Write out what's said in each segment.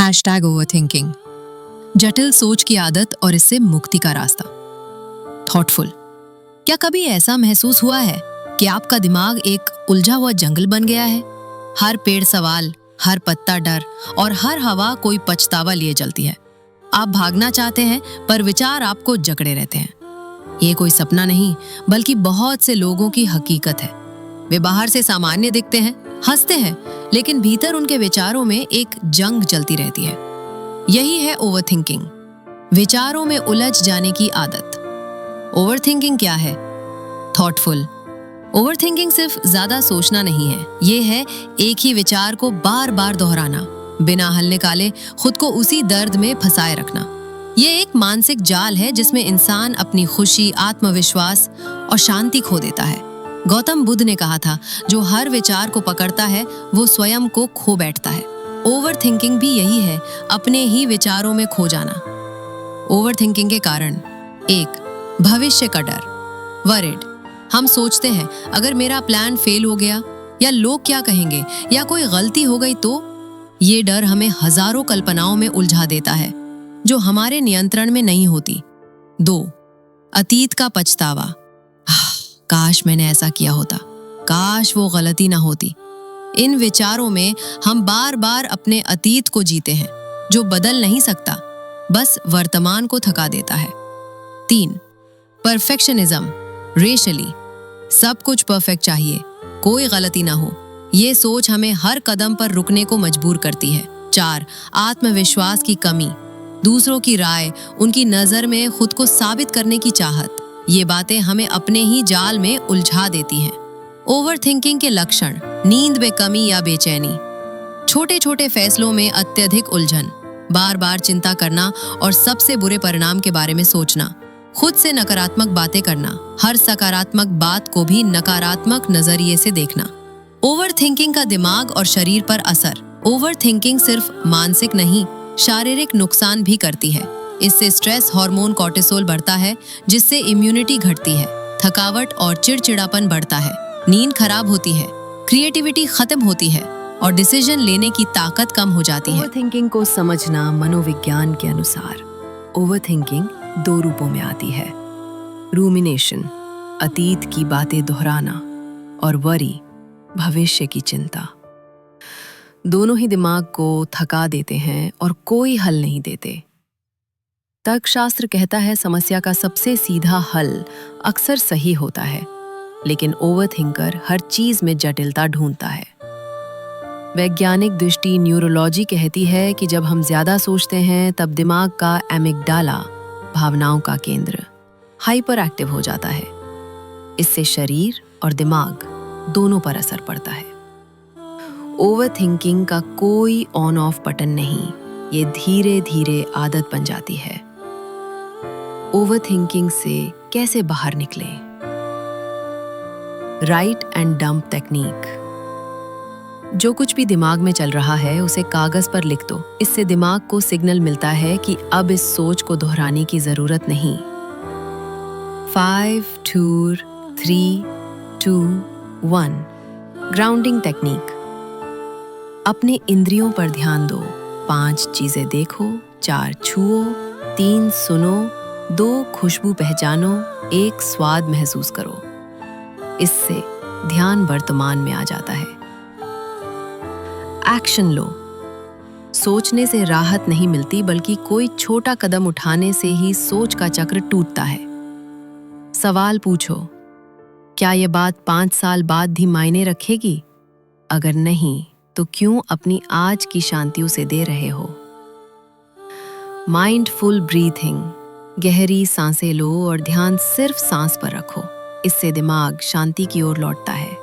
Overthinking, जटिल सोच की आदत और इससे मुक्ति का रास्ता। थॉटफुल, क्या कभी ऐसा महसूस हुआ है कि आपका दिमाग एक उलझा हुआ जंगल बन गया है? हर पेड़ सवाल, हर पत्ता डर और हर हवा कोई पछतावा लिए चलती है। आप भागना चाहते हैं पर विचार आपको जकड़े रहते हैं। ये कोई सपना नहीं बल्कि बहुत से लोगों की हकीकत है। वे बाहर से सामान्य दिखते हैं, हंसते हैं, लेकिन भीतर उनके विचारों में एक जंग चलती रहती है। यही है ओवरथिंकिंग, विचारों में उलझ जाने की आदत। ओवरथिंकिंग क्या है? थॉटफुल ओवरथिंकिंग सिर्फ ज्यादा सोचना नहीं है, ये है एक ही विचार को बार बार दोहराना, बिना हल निकाले खुद को उसी दर्द में फंसाए रखना। ये एक मानसिक जाल है जिसमें इंसान अपनी खुशी, आत्मविश्वास और शांति खो देता है। गौतम बुद्ध ने कहा था, जो हर विचार को पकड़ता है वो स्वयं को खो बैठता है। ओवरथिंकिंग भी यही है, अपने ही विचारों में खो जाना। ओवरथिंकिंग के कारण: 1. भविष्य का डर, वरीड। हम सोचते हैं अगर मेरा प्लान फेल हो गया, या लोग क्या कहेंगे, या कोई गलती हो गई तो। ये डर हमें हजारों कल्पनाओं में उलझा देता है जो हमारे नियंत्रण में नहीं होती। 2. अतीत का पछतावा, काश मैंने ऐसा किया होता, काश वो गलती ना होती। इन विचारों में हम बार बार अपने अतीत को जीते हैं, जो बदल नहीं सकता, बस वर्तमान को थका देता है। 3. Perfectionism, rashly. सब कुछ परफेक्ट चाहिए, कोई गलती ना हो। ये सोच हमें हर कदम पर रुकने को मजबूर करती है। 4. आत्मविश्वास की कमी, दूसरों की राय, उनकी नजर में खुद को साबित करने की चाहत। ये बातें हमें अपने ही जाल में उलझा देती हैं। ओवरथिंकिंग के लक्षण: नींद में कमी या बेचैनी, छोटे छोटे फैसलों में अत्यधिक उलझन, बार बार चिंता करना और सबसे बुरे परिणाम के बारे में सोचना, खुद से नकारात्मक बातें करना, हर सकारात्मक बात को भी नकारात्मक नजरिए से देखना। ओवरथिंकिंग का दिमाग और शरीर पर असर: ओवरथिंकिंग सिर्फ मानसिक नहीं, शारीरिक नुकसान भी करती है। इससे स्ट्रेस हार्मोन कॉर्टिसोल बढ़ता है, जिससे इम्यूनिटी घटती है, थकावट और चिड़चिड़ापन बढ़ता है, नींद खराब होती है, क्रिएटिविटी खत्म होती है और डिसीजन लेने की ताकत कम हो जाती है। ओवरथिंकिंग को समझना: मनोविज्ञान के अनुसार ओवरथिंकिंग 2 रूपों में आती है। रूमिनेशन, अतीत की बातें दोहराना, और वरी, भविष्य की चिंता। दोनों ही दिमाग को थका देते हैं और कोई हल नहीं देते। तर्कशास्त्र कहता है समस्या का सबसे सीधा हल अक्सर सही होता है, लेकिन ओवरथिंकर हर चीज में जटिलता ढूंढता है। वैज्ञानिक दृष्टि न्यूरोलॉजी कहती है कि जब हम ज्यादा सोचते हैं तब दिमाग का एमिगडाला, भावनाओं का केंद्र, हाइपर एक्टिव हो जाता है। इससे शरीर और दिमाग दोनों पर असर पड़ता है। ओवरथिंकिंग का कोई ऑन ऑफ बटन नहीं, ये धीरे धीरे आदत बन जाती है। ओवरथिंकिंग से कैसे बाहर निकलें? Right and dump technique. जो कुछ भी दिमाग में चल रहा है उसे कागज पर लिख दो। इससे दिमाग को सिग्नल मिलता है कि अब इस सोच को दोहराने की जरूरत नहीं। 5, 4, 3, 2, 1 ग्राउंडिंग टेक्निक। अपने इंद्रियों पर ध्यान दो। 5 चीजें देखो, 4 छुओ, 3 सुनो, 2 खुशबू पहचानो, 1 स्वाद महसूस करो। इससे ध्यान वर्तमान में आ जाता है। एक्शन लो। सोचने से राहत नहीं मिलती, बल्कि कोई छोटा कदम उठाने से ही सोच का चक्र टूटता है। सवाल पूछो, क्या ये बात 5 साल बाद भी मायने रखेगी? अगर नहीं, तो क्यों अपनी आज की शांति उसे दे रहे हो? Mindful breathing. गहरी सांसें लो और ध्यान सिर्फ सांस पर रखो। इससे दिमाग शांति की ओर लौटता है।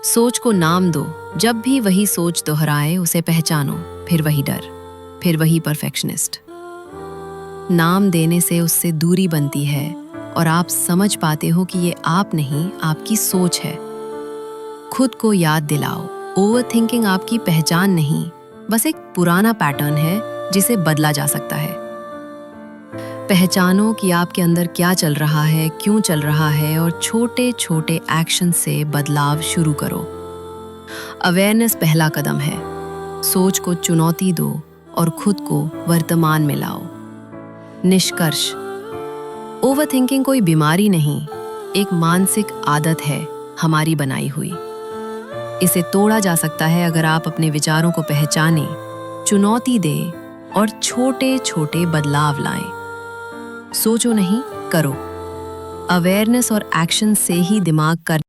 सोच को नाम दो। जब भी वही सोच दोहराए उसे पहचानो, फिर वही डर, फिर वही परफेक्शनिस्ट। नाम देने से उससे दूरी बनती है और आप समझ पाते हो कि ये आप नहीं, आपकी सोच है। खुद को याद दिलाओ, ओवरथिंकिंग आपकी पहचान नहीं, बस एक पुराना पैटर्न है जिसे बदला जा सकता है। पहचानो कि आपके अंदर क्या चल रहा है, क्यों चल रहा है, और छोटे छोटे एक्शन से बदलाव शुरू करो। अवेयरनेस पहला कदम है। सोच को चुनौती दो और खुद को वर्तमान में लाओ। निष्कर्ष, ओवरथिंकिंग कोई बीमारी नहीं, एक मानसिक आदत है हमारी बनाई हुई। इसे तोड़ा जा सकता है अगर आप अपने विचारों को पहचानें, चुनौती दें और छोटे छोटे बदलाव लाएं। सोचो नहीं, करो। अवेयरनेस और एक्शन से ही दिमाग कर